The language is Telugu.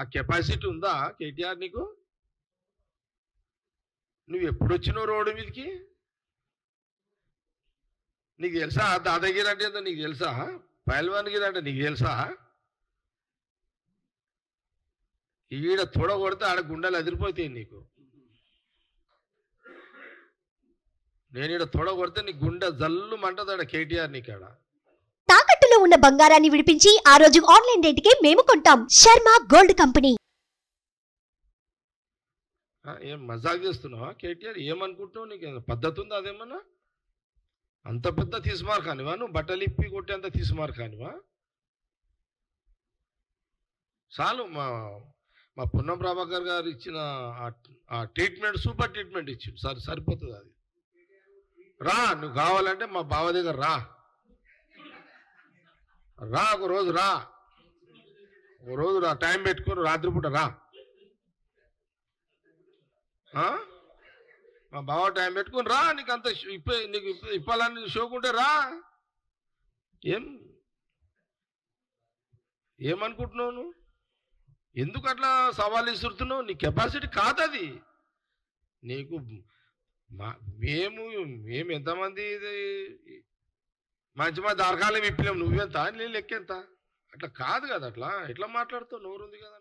ఆ కెపాసిటీ ఉందా కేటీఆర్ నీకు? నువ్వు ఎప్పుడు వచ్చినావు రోడ్డు మీదకి? నీకు తెలుసా దాదాగిరి అంటే ఏందో నీకు తెలుసా? పైల్వాన్గిరి అంటే నీకు తెలుసా? ఈడ తొడ కొడితే ఆడ గుండెలు అదిరిపోతాయి నీకు. నేను ఈడ తొడ కొడితే నీ గుండె జల్లు మంటదాడ కేటీఆర్ నీకాడ. తాకట్టులో ఉన్న బంగారాన్ని విడిపించి ఆ రోజు ఆన్లైన్ రేటుకే మేము కొంటాం. Sharma gold company. ఏం మజాక్ చేస్తున్నావా కేటీఆర్? ఏమనుకుంటున్నావు? నీకు పద్ధతి ఉందా అదేమన్నా? అంత పెద్ద తీసుమార్ కానివా నువ్వు? బట్టలు ఇప్పి కొట్టేంత తీసుమార్ కానివా? చాలు. మా పొన్నం ప్రభాకర్ గారు ఇచ్చిన ఆ ట్రీట్మెంట్ సూపర్ ట్రీట్మెంట్ ఇచ్చిండు. సరిపోతుంది అది. రా, నువ్వు కావాలంటే మా బావ దగ్గర రా, ఒక రోజు రా, టైం పెట్టుకొని రాత్రిపూట రా. మా బావ టైం పెట్టుకుని రా. నీకు అంత నీకు ఇప్పాలని షోకుంటే రా. ఏమనుకుంటున్నావు నువ్వు? ఎందుకు అట్లా సవాల్ ఇస్తున్నావు? నీ కెపాసిటీ కాదది. నీకు మేము ఎంతమంది మంచి మంది దరకాలం ఇప్పినాం, నువ్వెంత నేను లెక్కెంత? అట్లా కాదు కదా. అట్లా ఎట్లా మాట్లాడుతావు? నోరుంది కదా.